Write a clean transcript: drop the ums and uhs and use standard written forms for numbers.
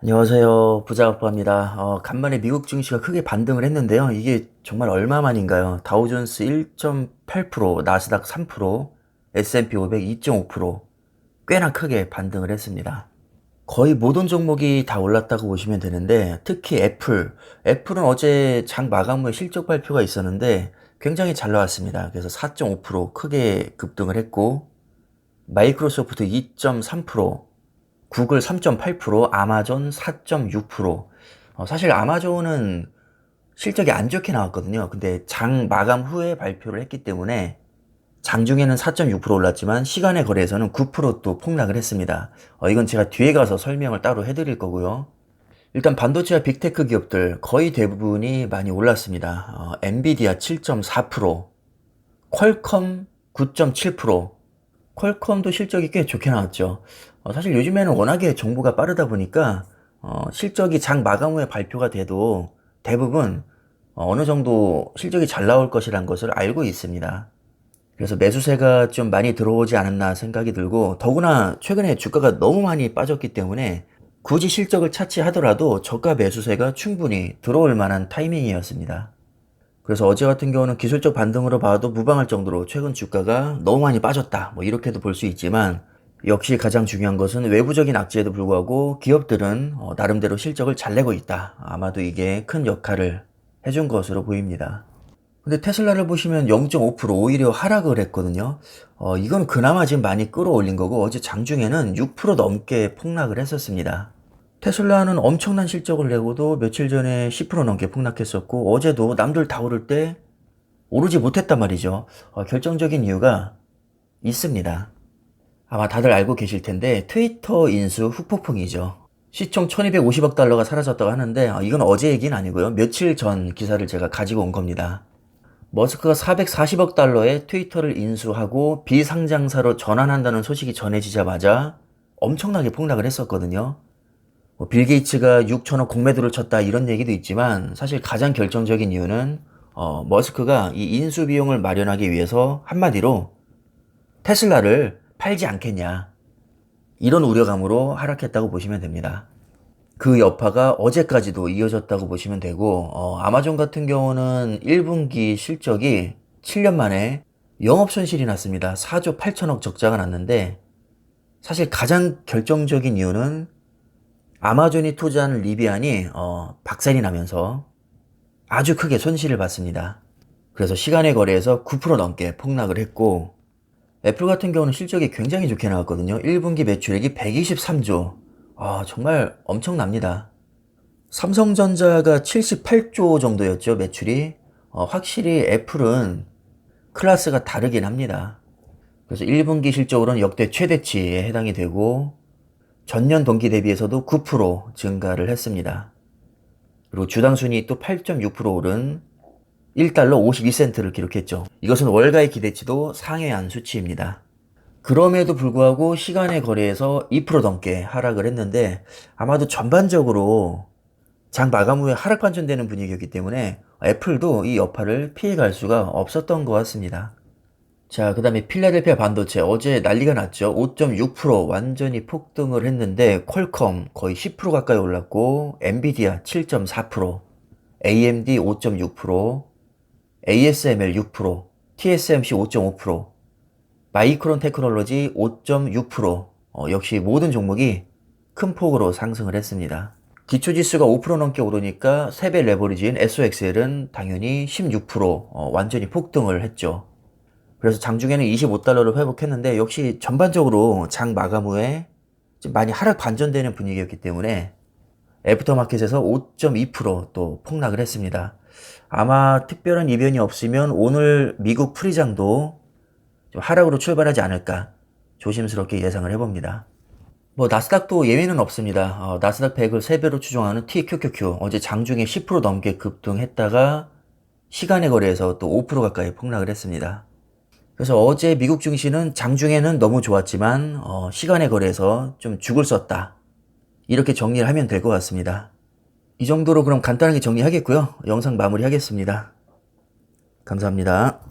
안녕하세요. 부자아빠입니다. 간만에 미국 증시가 크게 반등을 했는데요. 이게 정말 얼마만인가요? 다우존스 1.8%, 나스닥 3%, S&P 500 2.5% 꽤나 크게 반등을 했습니다. 거의 모든 종목이 다 올랐다고 보시면 되는데 특히 애플은 어제 장 마감 후에 실적 발표가 있었는데 굉장히 잘 나왔습니다. 그래서 4.5% 크게 급등을 했고 마이크로소프트 2.3%, 구글 3.8%, 아마존 4.6%. 사실 아마존은 실적이 안 좋게 나왔거든요. 근데 장 마감 후에 발표를 했기 때문에 장중에는 4.6% 올랐지만 시간의 거래에서는 9%또 폭락을 했습니다. 이건 제가 뒤에 가서 설명을 따로 해드릴 거고요. 일단 반도체와 빅테크 기업들 거의 대부분이 많이 올랐습니다. 엔비디아 7.4%, 퀄컴 9.7%, 퀄컴도 실적이 꽤 좋게 나왔죠. 사실 요즘에는 워낙에 정보가 빠르다 보니까 실적이 장 마감 후에 발표가 돼도 대부분 어느 정도 실적이 잘 나올 것이란 것을 알고 있습니다. 그래서 매수세가 좀 많이 들어오지 않았나 생각이 들고 더구나 최근에 주가가 너무 많이 빠졌기 때문에 굳이 실적을 차치하더라도 저가 매수세가 충분히 들어올 만한 타이밍이었습니다. 그래서 어제 같은 경우는 기술적 반등으로 봐도 무방할 정도로 최근 주가가 너무 많이 빠졌다. 뭐 이렇게도 볼 수 있지만 역시 가장 중요한 것은 외부적인 악재에도 불구하고 기업들은 나름대로 실적을 잘 내고 있다. 아마도 이게 큰 역할을 해준 것으로 보입니다. 근데 테슬라를 보시면 0.5% 오히려 하락을 했거든요. 이건 그나마 지금 많이 끌어올린 거고 어제 장중에는 6% 넘게 폭락을 했었습니다. 테슬라는 엄청난 실적을 내고도 며칠 전에 10% 넘게 폭락했었고 어제도 남들 다 오를 때 오르지 못했단 말이죠. 결정적인 이유가 있습니다. 아마 다들 알고 계실 텐데 트위터 인수 후폭풍이죠. 시총 1250억 달러가 사라졌다고 하는데 이건 어제 얘기는 아니고요. 며칠 전 기사를 제가 가지고 온 겁니다. 머스크가 440억 달러의 트위터를 인수하고 비상장사로 전환한다는 소식이 전해지자마자 엄청나게 폭락을 했었거든요. 빌 게이츠가 6천억 공매도를 쳤다 이런 얘기도 있지만 사실 가장 결정적인 이유는 머스크가 이 인수 비용을 마련하기 위해서 한마디로 테슬라를 팔지 않겠냐 이런 우려감으로 하락했다고 보시면 됩니다. 그 여파가 어제까지도 이어졌다고 보시면 되고 아마존 같은 경우는 1분기 실적이 7년 만에 영업 손실이 났습니다. 4조 8천억 적자가 났는데 사실 가장 결정적인 이유는 아마존이 투자한 리비안이 박살이 나면서 아주 크게 손실을 봤습니다. 그래서 시간의 거래에서 9% 넘게 폭락을 했고 애플 같은 경우는 실적이 굉장히 좋게 나왔거든요. 1분기 매출액이 123조. 정말 엄청납니다. 삼성전자가 78조 정도였죠, 매출이. 확실히 애플은 클래스가 다르긴 합니다. 그래서 1분기 실적으로는 역대 최대치에 해당이 되고 전년 동기 대비해서도 9% 증가를 했습니다. 그리고 주당 순이익 또 8.6% 오른 1달러 52센트를 기록했죠. 이것은 월가의 기대치도 상회한 수치입니다. 그럼에도 불구하고 시간의 거래에서 2% 넘게 하락을 했는데 아마도 전반적으로 장 마감 후에 하락 반전되는 분위기였기 때문에 애플도 이 여파를 피해갈 수가 없었던 것 같습니다. 자, 그 다음에 필라델피아 반도체 어제 난리가 났죠. 5.6% 완전히 폭등을 했는데 퀄컴 거의 10% 가까이 올랐고 엔비디아 7.4%, AMD 5.6%, ASML 6%, TSMC 5.5%, 마이크론 테크놀로지 5.6%, 역시 모든 종목이 큰 폭으로 상승을 했습니다. 기초지수가 5% 넘게 오르니까 3배 레버리지인 SOXL은 당연히 16% 완전히 폭등을 했죠. 그래서 장중에는 25달러를 회복했는데 역시 전반적으로 장 마감 후에 좀 많이 하락 반전되는 분위기였기 때문에 애프터마켓에서 5.2%또 폭락을 했습니다. 아마 특별한 이변이 없으면 오늘 미국 프리장도 좀 하락으로 출발하지 않을까 조심스럽게 예상을 해봅니다. 뭐 나스닥도 예외는 없습니다. 나스닥 100을 3배로 추종하는 TQQQ 어제 장중에 10% 넘게 급등했다가 시간의 거래에서 또 5% 가까이 폭락을 했습니다. 그래서 어제 미국 증시는 장중에는 너무 좋았지만 시간의 거래에서 좀 죽을 썼다. 이렇게 정리를 하면 될 것 같습니다. 이 정도로 그럼 간단하게 정리하겠고요. 영상 마무리하겠습니다. 감사합니다.